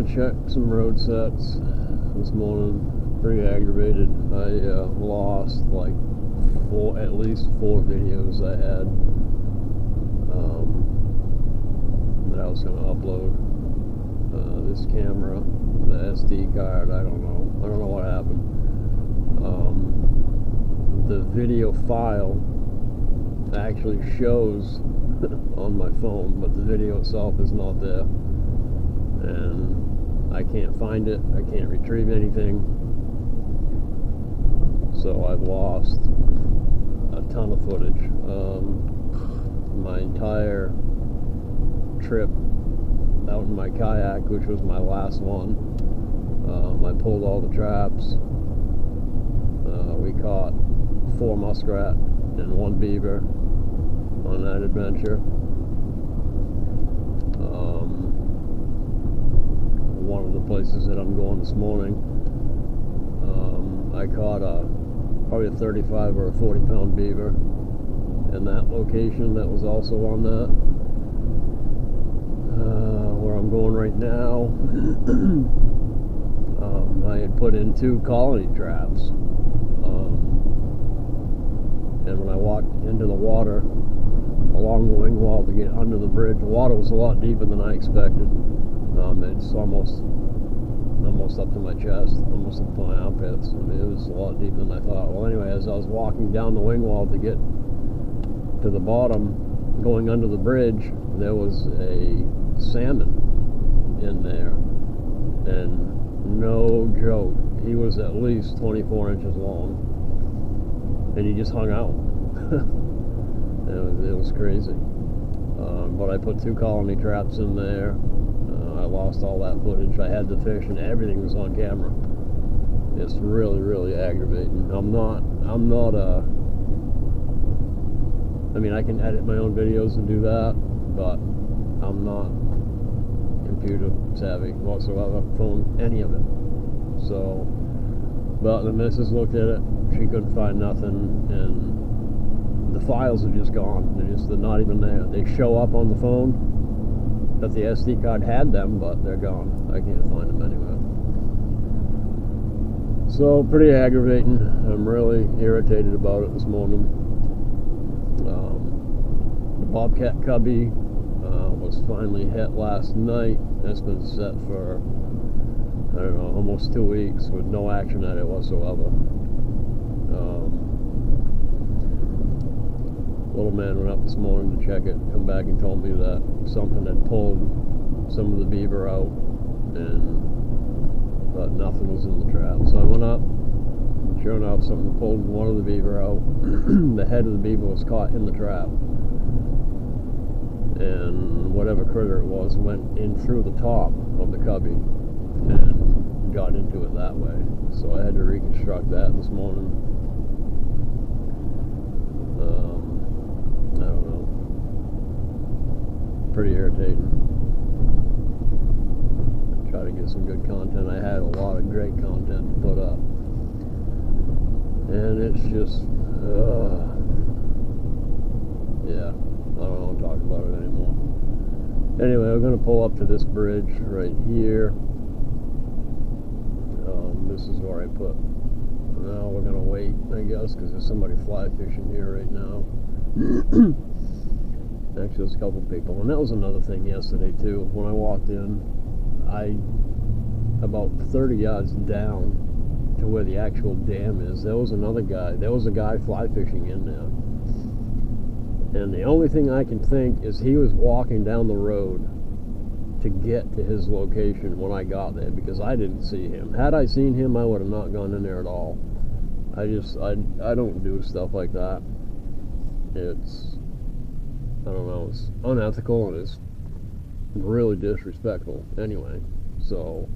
gonna check some road sets this morning. Pretty aggravated. I lost like at least four videos I had that I was gonna upload. This camera, the SD card, I don't know what happened. The video file actually shows on my phone, but the video itself is not there, and I can't find it. I can't retrieve anything, so I've lost a ton of footage. My entire trip out in my kayak, which was my last one, I pulled all the traps. We caught 4 muskrat and 1 beaver on that adventure. One of the places that I'm going this morning, I caught probably a 35 or a 40 pound beaver in that location that was also on that. Where I'm going right now, I had put in 2 colony traps, and when I walked into the water along the wing wall to get under the bridge, the water was a lot deeper than I expected. It's almost up to my chest, almost up to my armpits. I mean, it was a lot deeper than I thought. Well, anyway, as I was walking down the wing wall to get to the bottom, going under the bridge, there was a salmon in there, and no joke, he was at least 24 inches long, and he just hung out. It was crazy. But I put 2 colony traps in there. I lost all that footage. I had the fish and everything was on camera. It's really, really aggravating. I mean, I can edit my own videos and do that, but I'm not computer savvy whatsoever, phone, any of it. So, but the missus looked at it, she couldn't find nothing, and the files are just gone. They're not even there. They show up on the phone that the SD card had them, but they're gone. I can't find them anywhere. So, pretty aggravating. I'm really irritated about it this morning. The bobcat cubby was finally hit last night. It's been set for, I don't know, almost 2 weeks with no action at it whatsoever. Little man went up this morning to check it, come back and told me that something had pulled some of the beaver out, but nothing was in the trap. So I went up, and sure enough, something pulled one of the beaver out. The head of the beaver was caught in the trap, and whatever critter it was went in through the top of the cubby and got into it that way. So I had to reconstruct that this morning. I don't know. Pretty irritating. Try to get some good content. I had a lot of great content to put up, and it's just, yeah, I don't want to talk about it anymore. Anyway, we're going to pull up to this bridge right here. This is where I put. Now we're going to wait, I guess, because there's somebody fly fishing here right now. Actually, there's a couple people, and that was another thing yesterday too. When I walked in, about 30 yards down to where the actual dam is, there was another guy. There was a guy fly fishing in there, and the only thing I can think is he was walking down the road to get to his location when I got there, because I didn't see him. Had I seen him, I would have not gone in there at all. I don't do stuff like that. It's, I don't know, it's unethical and it's really disrespectful anyway. So,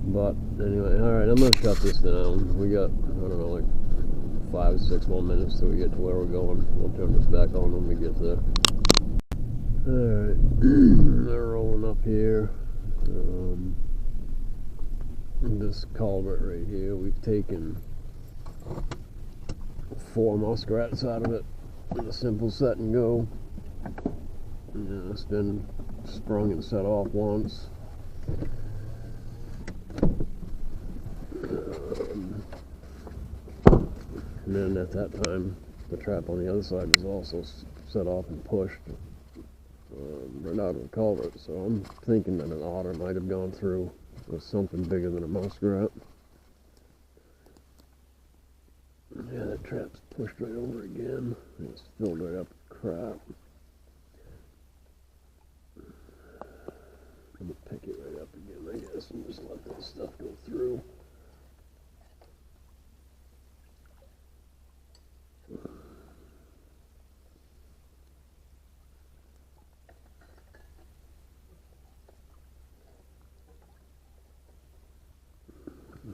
but anyway, alright, I'm gonna shut this down. We got, I don't know, like 5 or 6 more minutes till we get to where we're going. We'll turn this back on when we get there. Alright, they're rolling up here. This culvert right here, we've taken 4 muskrats out of it in a simple set and go. Yeah, it's been sprung and set off once. And then at that time, the trap on the other side was also set off and pushed right out of the culvert. So I'm thinking that an otter might have gone through with something bigger than a muskrat. Yeah, that trap's pushed right over again. It's filled right up with crap. I'm gonna pick it right up again, I guess, and just let that stuff go through.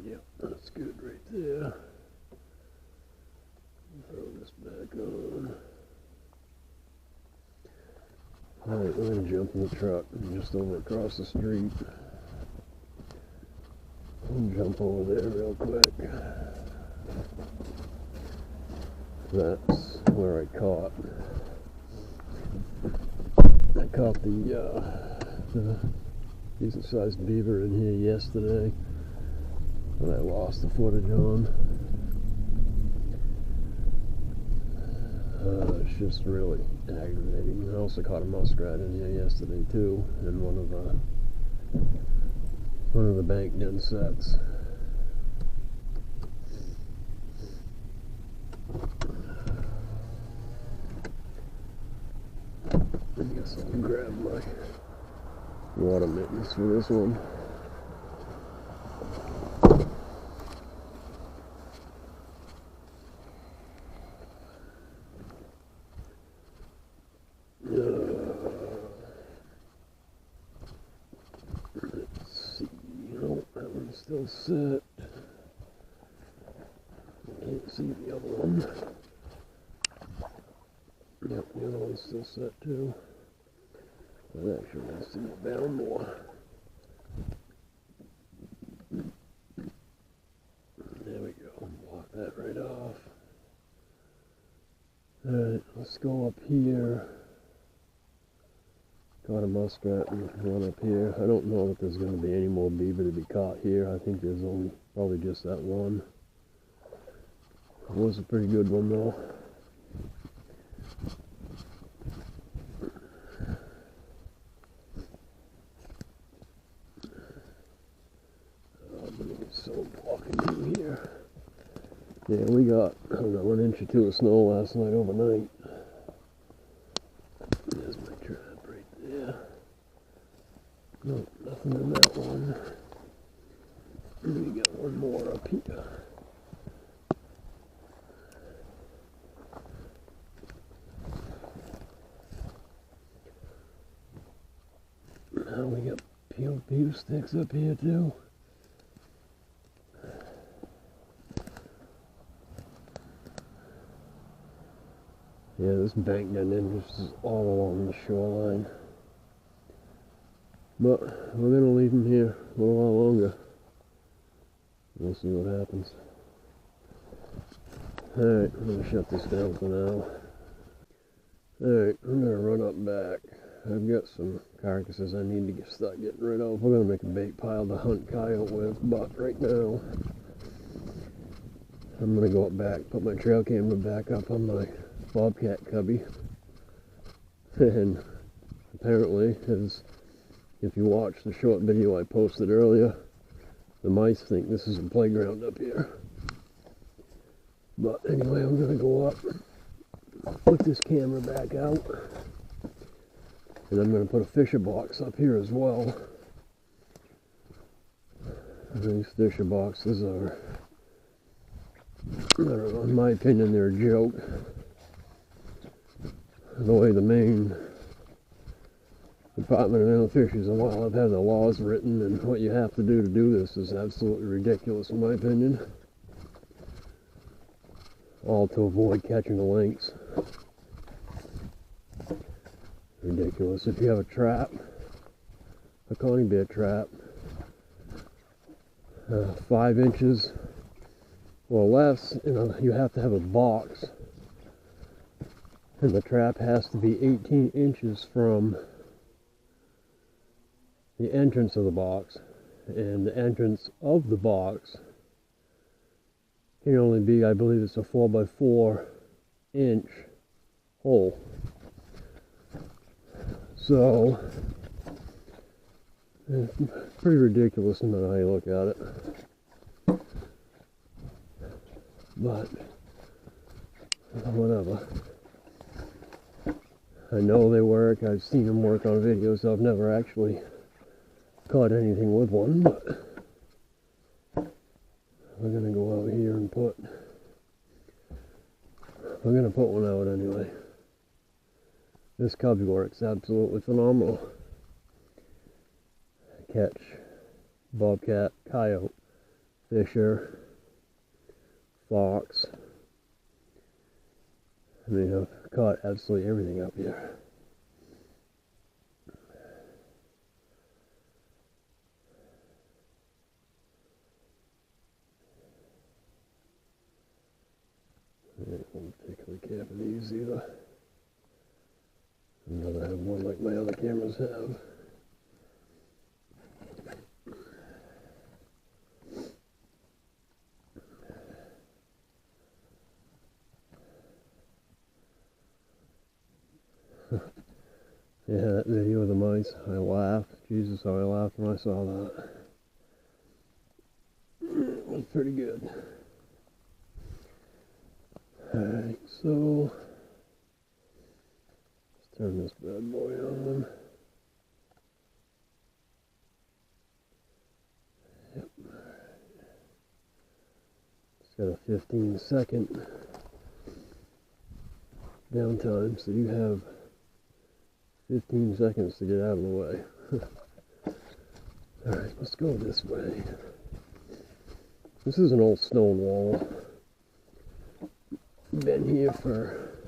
Yep, that's good right there. Throw this back on. Alright, we're going to jump in the truck just over across the street. And jump over there real quick. That's where I caught the decent sized beaver in here yesterday. But I lost the footage on. It's just really aggravating. I also caught a muskrat in here yesterday too, in one of the banked in sets. I guess I'll grab my water mittens for this one. Let's see. No, that one's still set. Can't see the other one. Yep, the other one's still set too. But actually, let's see it down more. There we go. Block that right off. Alright, let's go up here. Caught a muskrat and one up here. I don't know if there's going to be any more beaver to be caught here. I think there's only probably just that one. It was a pretty good one though. I'm going to get some walking through here. Yeah, we got, I don't know, 1 inch or 2 of snow last night overnight. There's my trap right there. No, nothing in that one. We got one more up here. Now we got pew sticks up here too. Yeah, this bank down in just is all along the shoreline. But we're going to leave them here a little while longer. We'll see what happens. Alright, I'm going to shut this down for now. Alright, I'm going to run up back. I've got some carcasses I need to start getting rid of. We're going to make a bait pile to hunt coyote with, but right now I'm going to go up back, put my trail camera back up on my bobcat cubby. And apparently, as if you watch the short video I posted earlier, the mice think this is a playground up here. But anyway, I'm going to go up, put this camera back out, and I'm going to put a fisher box up here as well. These fisher boxes are, I don't know, in my opinion, they're a joke. The way the Maine Department of Inland Fisheries and Wildlife have the laws written, and what you have to do this is absolutely ridiculous in my opinion. All to avoid catching the lynx. Ridiculous. If you have a trap, a coney bear trap, 5 inches or less, you have to have a box, and the trap has to be 18 inches from the entrance of the box, and the entrance of the box can only be, I believe it's a 4x4 inch hole. So it's pretty ridiculous no matter how you look at it, but whatever. I know they work, I've seen them work on videos. I've never actually caught anything with one, but we're gonna go out here and we're gonna put one out anyway. This cubby works absolutely phenomenal. Catch bobcat, coyote, fisher, fox. I mean, I've caught absolutely everything up here. I don't particularly care for these either. I'd rather have one like my other cameras have. Yeah, that video of the mice, I laughed. Jesus, how I laughed when I saw that. It was pretty good. Alright, so let's turn this bad boy on. Yep. It's got a 15-second downtime, so you have 15 seconds to get out of the way. Alright, let's go this way. This is an old stone wall. Been here for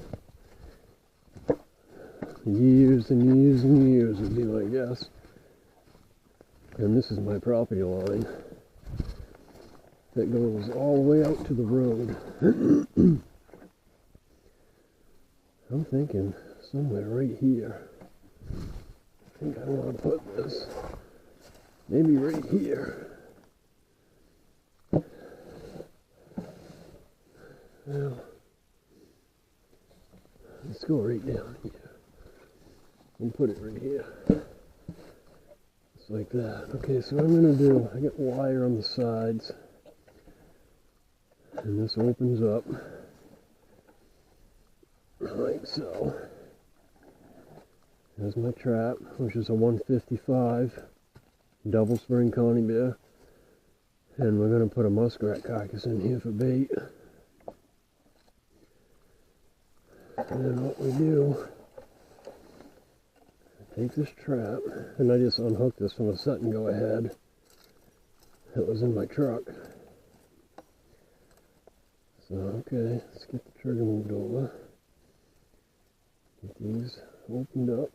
years and years and years would be my guess. And this is my property line that goes all the way out to the road. I'm thinking somewhere right here. I think I want to put this maybe right here. Now, let's go right down here and put it right here. Just like that. Okay, so what I'm going to do, I got wire on the sides, and this opens up like so. There's my trap, which is a 155 double spring coney bear, and we're going to put a muskrat carcass in here for bait. And then what we do, I take this trap, and I just unhooked this from a set and go ahead that was in my truck. So, okay, let's get the trigger moved over. Get these opened up.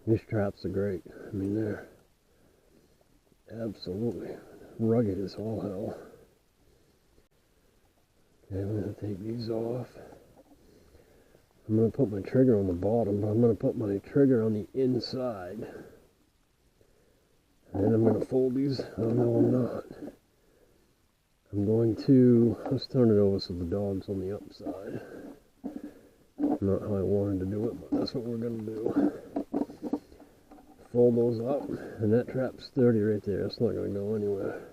These traps are great. I mean, they're absolutely rugged as all hell. Okay, I'm going to take these off. I'm going to put my trigger on the bottom, but I'm going to put my trigger on the inside. And then I'm going to fold these. Oh, no, I'm not. I'm going to, let's turn it over so the dog's on the upside. Not how I wanted to do it, but that's what we're going to do. Fold those up, and that trap's sturdy right there. It's not going to go anywhere.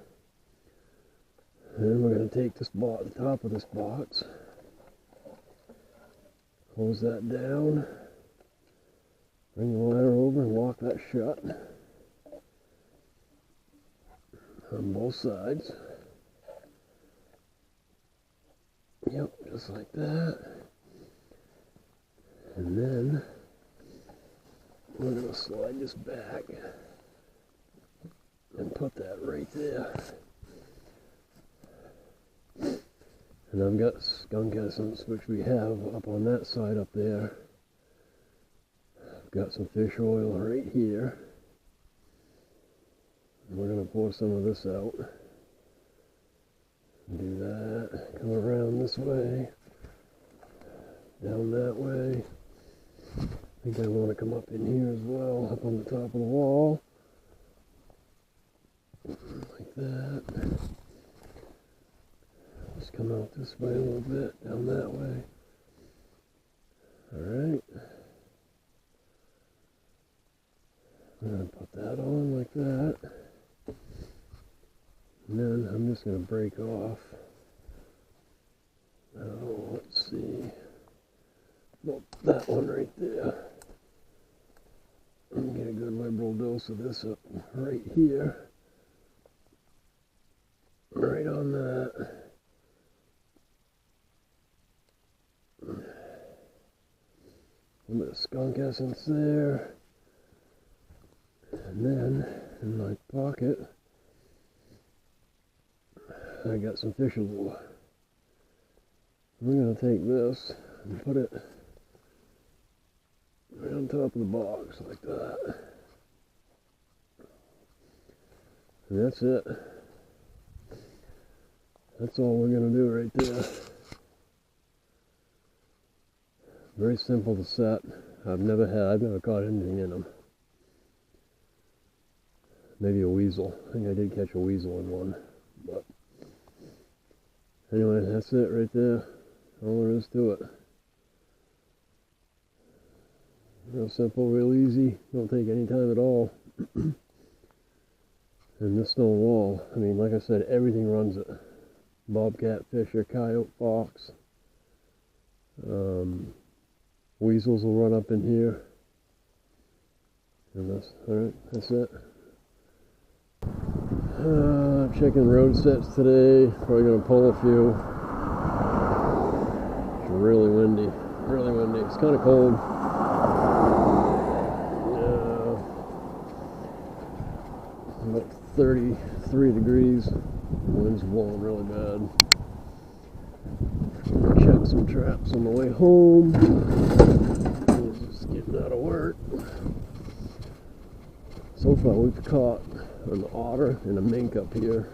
And then we're going to take this box, the top of this box, close that down, bring the ladder over and lock that shut on both sides. Yep, just like that. And then we're going to slide this back and put that right there. And I've got skunk essence, which we have up on that side up there. I've got some fish oil right here. And we're going to pour some of this out. Do that, come around this way, down that way, I think I want to come up in here as well, up on the top of the wall. Like that. Just come out this way a little bit, down that way. Alright. I'm going to put that on like that. And then I'm just going to break off. Now, let's see. Well, that one right there. I'm going to get a good liberal dose of this up right here. Right on that. A little bit of skunk essence there. And then, in my pocket, I got some fish lure. I'm going to take this and put it right on top of the box like that. And that's it. That's all we're going to do right there. Very simple to set. I've never caught anything in them. Maybe a weasel. I think I did catch a weasel in one. But anyway, that's it right there. All there is to it. Real simple, real easy. Don't take any time at all. And this stone wall, I mean, like I said, everything runs it. Bobcat, fisher, coyote, fox. Weasels will run up in here. And that's, alright, that's it. Checking road sets today. Probably going to pull a few. It's really windy. Really windy. It's kind of cold. About 33 degrees. Wind's blowing really bad. Check some traps on the way home. Just getting out of work. So far we've caught an otter and a mink up here.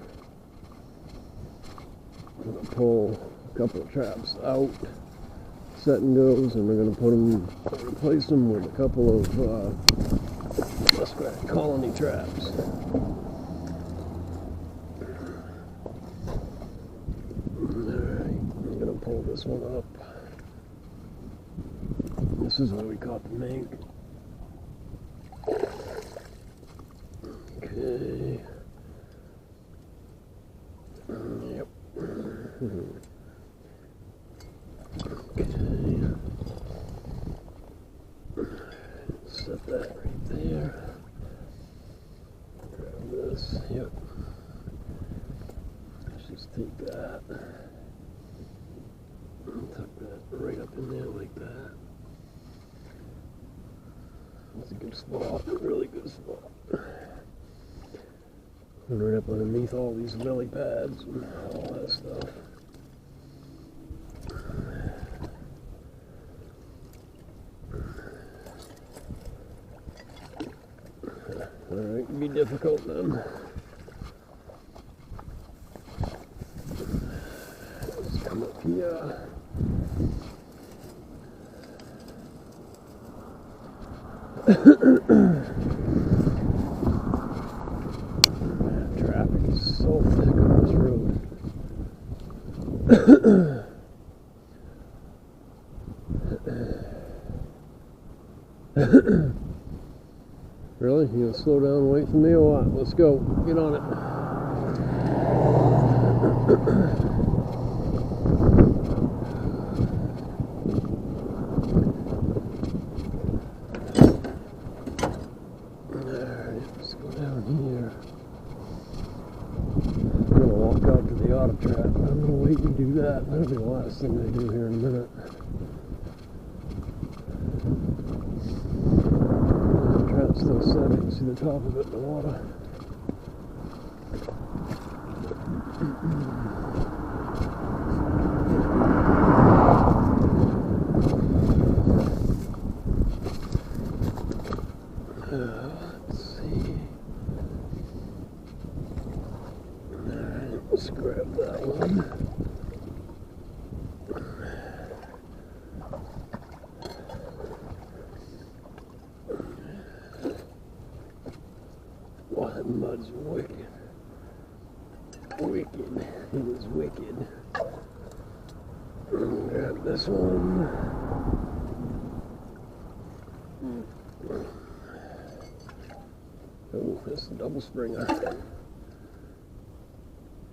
I'm going to pull a couple of traps out, set and goes, and we're going to put them, replace them with a couple of muskrat colony traps. Pull this one up. This is where we caught the mink. Okay. Yep. Okay. Set that right there. Grab this. Yep. Let's just take that. Tuck that right up in there like that. That's a good spot, a really good spot. And right up underneath all these lily pads and all that stuff. Alright, can be difficult then. Let's come up here. Traffic is so thick on this road. Really? You gonna slow down and wait for me or what? Let's go. Get on it. Trap. I'm going to wait and do that. That'll be the last thing they do here in a minute. The trap's still set. You can see the top of it in the water. Let's see. Let's grab that one. mud's wicked. Wicked. It is wicked. Grab this one. Oh, this is a double springer.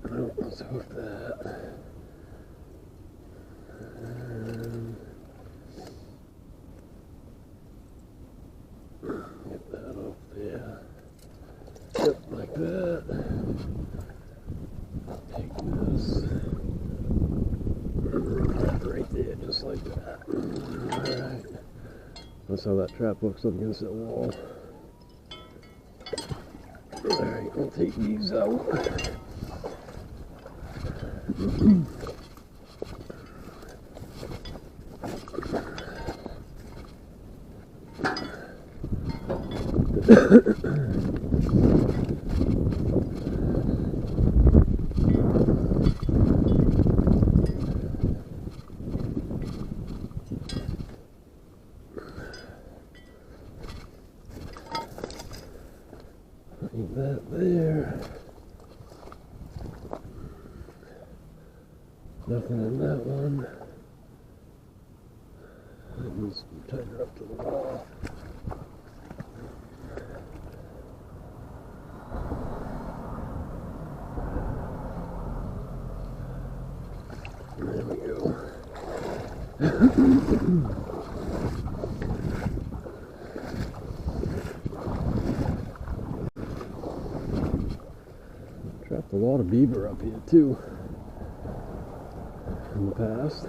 Oh, let's hook that. Get that off there. Yep, like that. Take this. Right there, just like that. Alright. That's how that trap looks up against that wall. Alright, we'll take these out. Leave that there. Nothing in that one. That needs to be tighter up to the wall. There we go. Trapped a lot of beaver up here too in the past.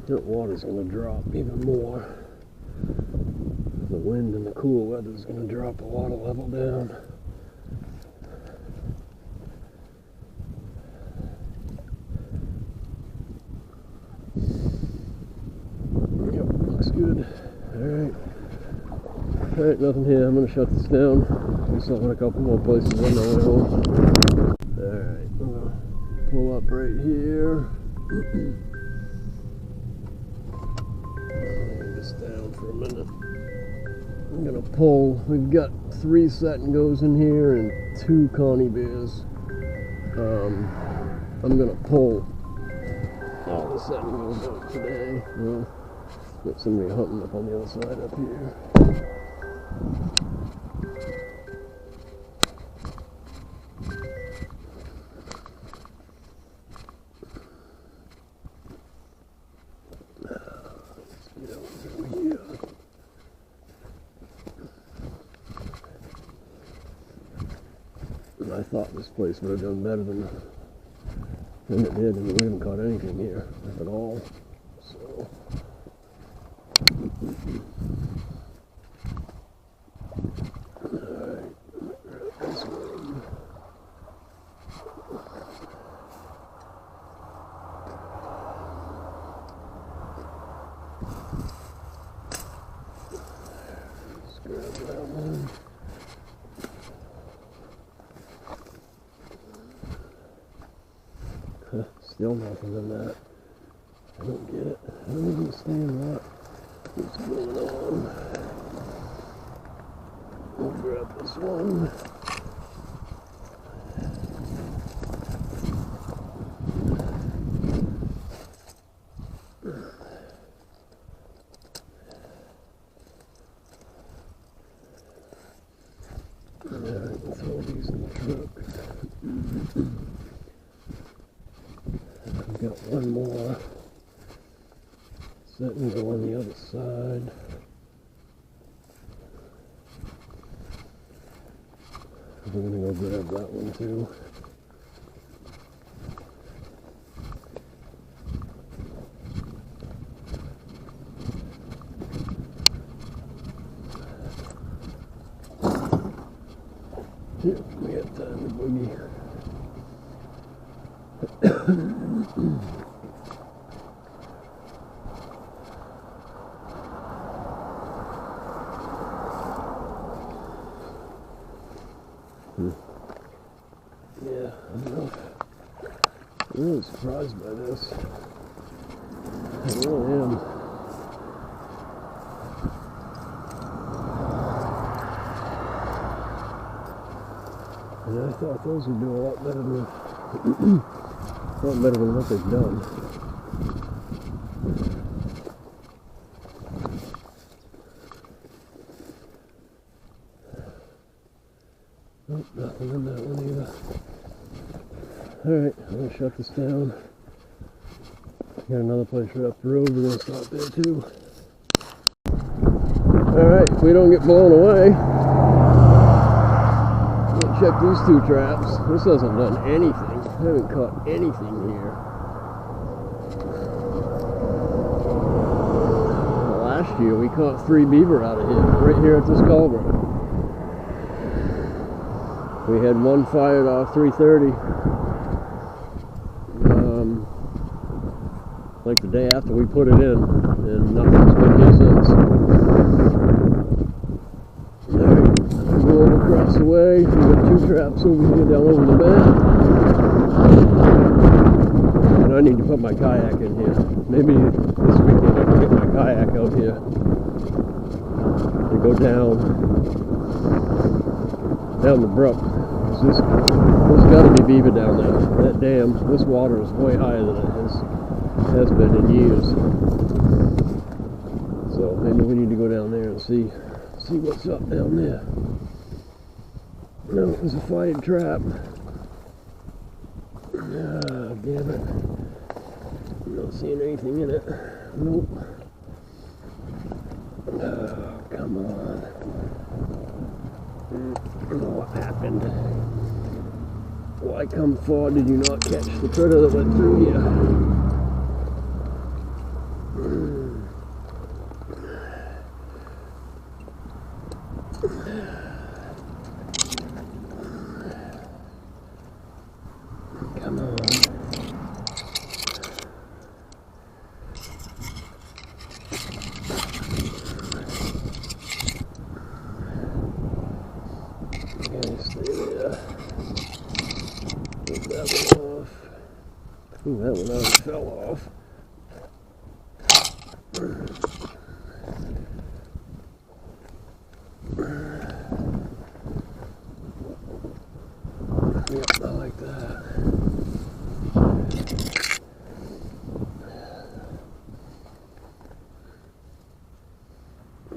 The water's going to drop even more. The wind and the cool weather is going to drop the water level down. Yep, looks good. Alright, nothing here. I'm going to shut this down. We still have a couple more places on the way home. Alright, I'm going to pull up right here. Lay this down for a minute. I'm going to pull. We've got 3 set and goes in here and 2 Connie bears. I'm going to pull all the set and goes out today. Got somebody hunting up on the other side up here. I thought this place would have done better than it did, and we haven't caught anything here at all. So alright, grab this one. Let's grab that one. Still nothing in that. I don't get it. I don't understand what's going on. We'll grab this one. Alright, we'll throw these in the truck. I've got one more set and go on the other side. We're going to go grab that one too. Yep, we got time to boogie. Yeah, I'm really surprised by this. I really am. And I thought those would do a lot better than what they've done. Nope, nothing in that one either. Alright, I'm gonna shut this down. Got another place right up the road, we're gonna stop there too. Alright, if we don't get blown away, we'll check these two traps. This hasn't done anything. I haven't caught anything here. Last year we caught 3 beaver out of here, right here at this culvert. We had one fired off 330. Like the day after we put it in, and nothing's been here since. Alright, go over across the way. We got 2 traps over here down over the bend. And I need to put my kayak in here. Maybe this weekend I can get my kayak out here to go down the brook. There's got to be beaver down there. That dam, this water is way higher than it has been in years. So maybe we need to go down there and see what's up down there. No, it was a fired trap. Ah, damn it. I'm not seeing anything in it. Nope. Oh, come on. I don't know what happened. Why come forward did you not catch the critter that went through here? Come on. Okay, stay there. Get that one off. Ooh, that one already fell off. Yep, I like that.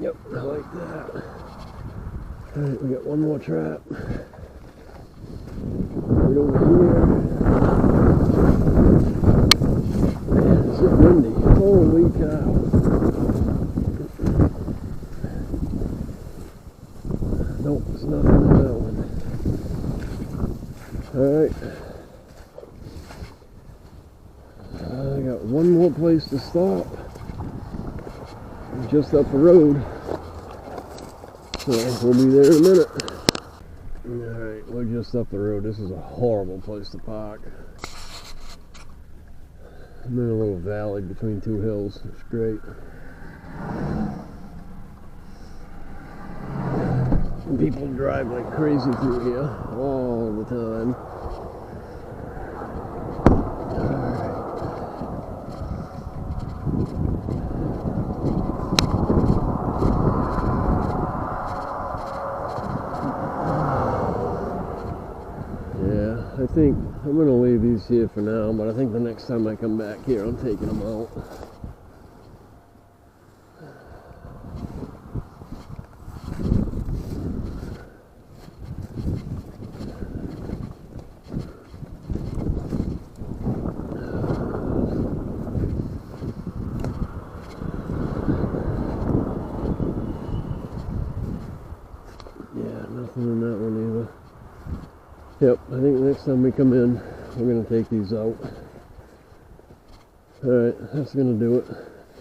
Yep, I like that. Alright, we got one more trap. Right over here. Man, it's so windy. Holy cow. Nope, there's nothing in that one. Alright. I got one more place to stop. Just up the road. So we'll be there in a minute. Alright, we're just up the road. This is a horrible place to park. I'm in a little valley between 2 hills. It's great. And people drive like crazy through here all the time. I think I'm going to leave these here for now, but I think the next time I come back here, I'm taking them out. Yeah, nothing in that one either. Yep, I think next time we come in, we're going to take these out. Alright, that's going to do it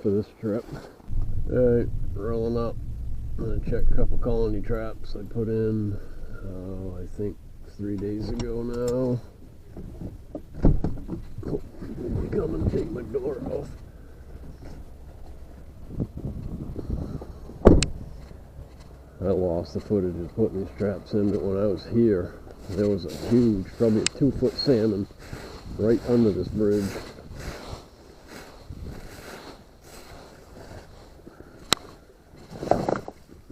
for this trip. Alright, rolling up. I'm going to check a couple colony traps I put in, I think 3 days ago now. Oh, let me come and take my door off. I lost the footage of putting these traps in, but when I was here, there was a huge, probably a 2-foot salmon right under this bridge.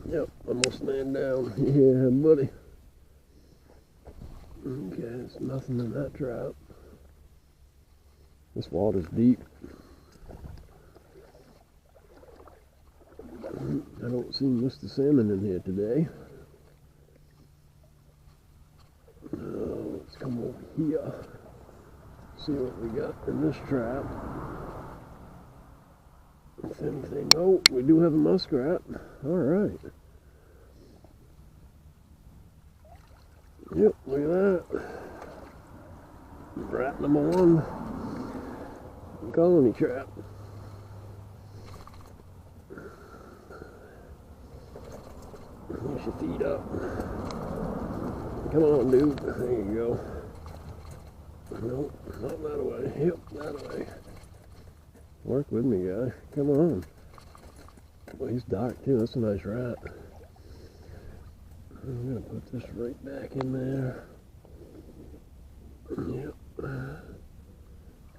Yep, almost man down. Yeah, buddy. Okay, there's nothing in that trap. This water's deep. I don't see Mr. Salmon in here today. Let's come over here. See what we got in this trap. If anything, oh, we do have a muskrat. Alright. Yep, look at that. Rat number 1. Colony trap. Push your feet up. Come on, dude. There you go. Nope, not that way. Yep, that way. Work with me, guy. Come on. Well, he's dark too. That's a nice rat. I'm gonna put this right back in there. Yep.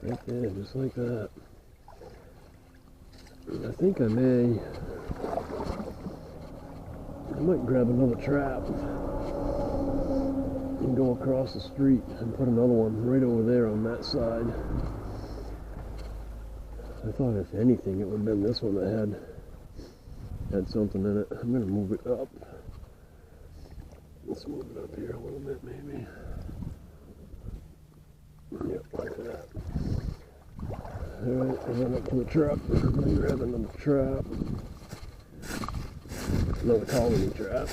Right there, just like that. I think I might grab another trap and go across the street and put another one right over there on that side. I thought if anything it would have been this one that had something in it. I'm going to move it up. Let's move it up here a little bit maybe. Yep, like that. Alright, I went up to the trap. I'm going to grab another trap. Another colony trap.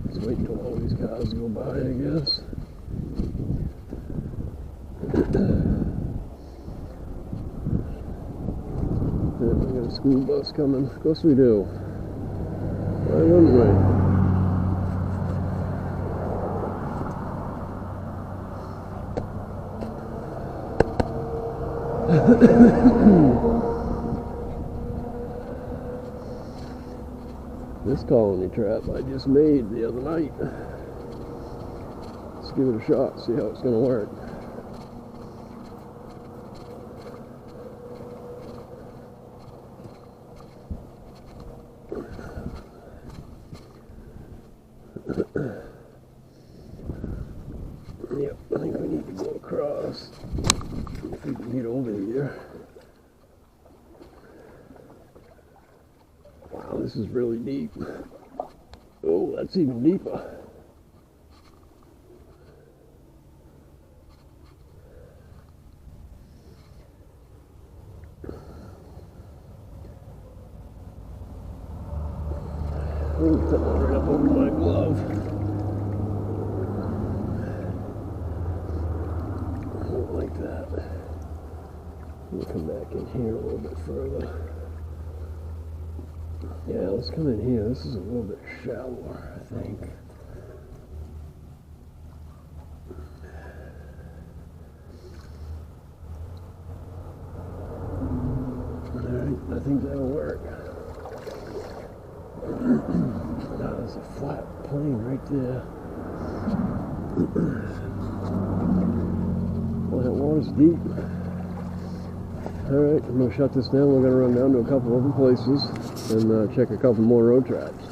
Let's wait until all these guys go by, I guess. We got a school bus coming. Of course we do. Why wouldn't we? This colony trap I just made the other night. Let's give it a shot, see how it's going to work. Yep, I think we need to go across. If we can get over here. Wow, this is really deep. Oh, that's even deeper. I can put that right up over my glove. Like that. We'll come back in here a little bit further. Yeah, let's come in here. This is a little bit shallower, I think. Alright, I think that'll work. Now there's a flat plane right there. Well, that water's deep. Alright, I'm going to shut this down. We're going to run down to a couple other places and check a couple more road traps.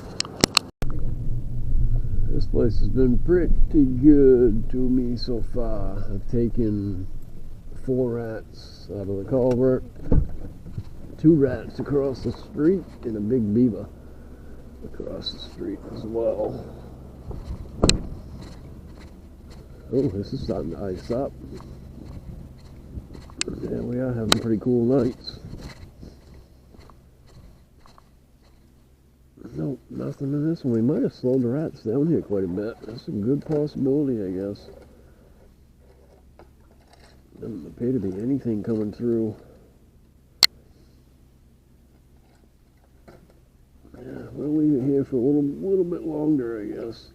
This place has been pretty good to me so far. I've taken 4 rats out of the culvert, 2 rats across the street, and a big beaver across the street as well. Oh, this is starting to ice up. Yeah, we are having pretty cool nights. Nope, nothing in this one. We might have slowed the rats down here quite a bit. That's a good possibility, I guess. Doesn't appear to be anything coming through. Yeah, we'll leave it here for a little bit longer, I guess.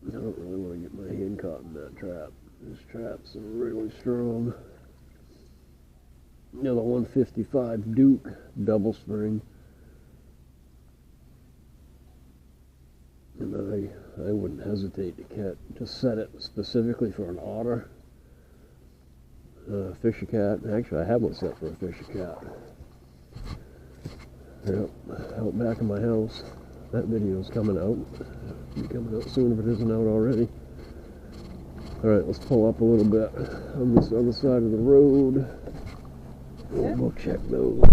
I don't really want to get my hand caught in that trap. This trap's really strong. You know, the 155 Duke double spring. And I wouldn't hesitate to set it specifically for an otter, fish a cat. Actually, I have one set for a fish a cat. Yep, out back of my house. That video's coming out. It'll be coming out soon if it isn't out already. Alright, let's pull up a little bit on this other side of the road. Yeah. We'll check those.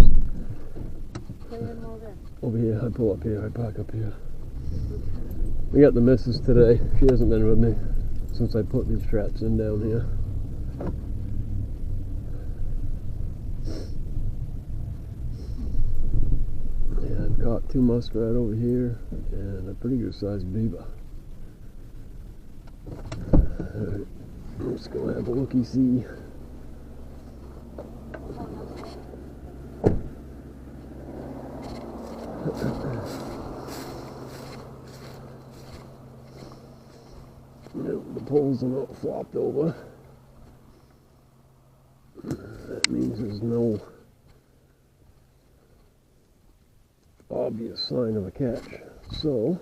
Over here, I pull up here, I park up here. We got the missus today. She hasn't been with me since I put these traps in down here. Yeah, I've caught 2 muskrat over here and a pretty good sized beaver. Alright, let's go have a looky-see. The poles are not flopped over. That means there's no obvious sign of a catch. So,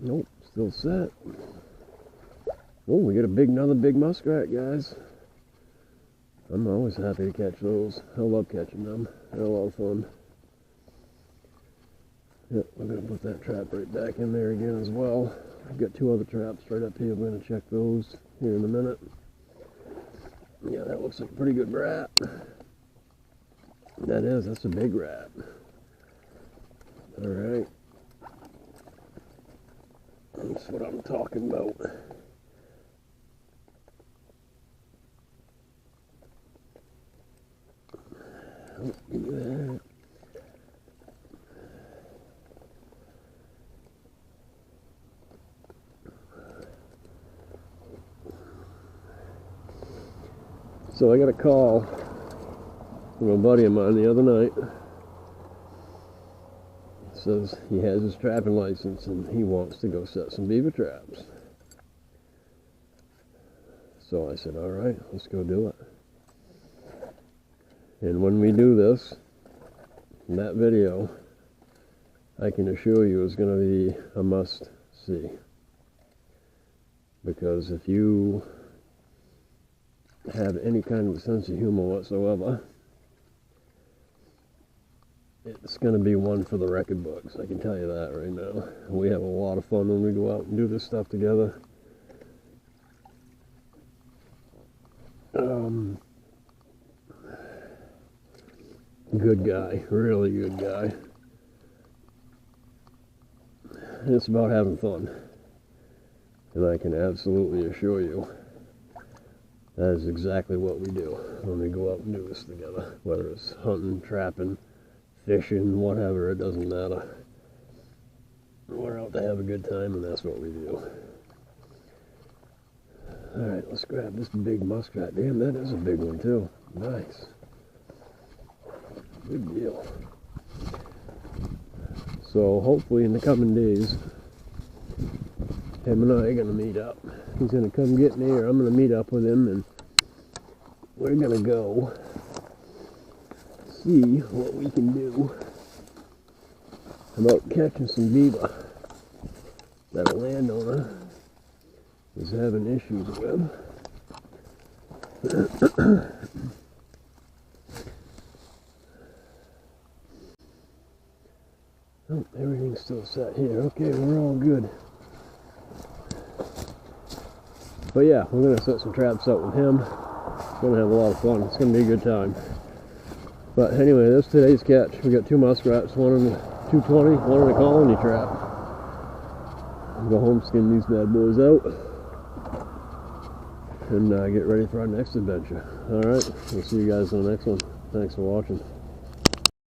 nope, still set. Oh, we got another big muskrat, guys. I'm always happy to catch those. I love catching them. They're a lot of fun. Yep, we're going to put that trap right back in there again as well. I've got 2 other traps right up here. I'm going to check those here in a minute. Yeah, that looks like a pretty good rat. That's a big rat. Alright. That's what I'm talking about. Oh, give me that. So I got a call from a buddy of mine the other night. Says he has his trapping license and he wants to go set some beaver traps. So I said, alright, let's go do it. And when we do this, that video, I can assure you is going to be a must-see. Because if you have any kind of a sense of humor whatsoever, it's going to be one for the record books. I can tell you that right now. We have a lot of fun when we go out and do this stuff together. Good guy, really good guy. And it's about having fun. And I can absolutely assure you that is exactly what we do when we go out and do this together. Whether it's hunting, trapping, fishing, whatever, it doesn't matter. We're out to have a good time, and that's what we do. Alright, let's grab this big muskrat. Damn, that is a big one too. Nice. Good deal. So hopefully in the coming days, him and I are going to meet up. He's going to come get me, or I'm going to meet up with him, and we're going to go see what we can do about catching some beaver that a landowner is having issues with. Oh, everything's still set here. Okay, we're all good. But yeah, we're going to set some traps up with him. It's going to have a lot of fun. It's going to be a good time. But anyway, that's today's catch. We got 2 muskrats, one in the 220, one in a colony trap. I'll go home, skin these bad boys out, and get ready for our next adventure. Alright, we'll see you guys on the next one. Thanks for watching.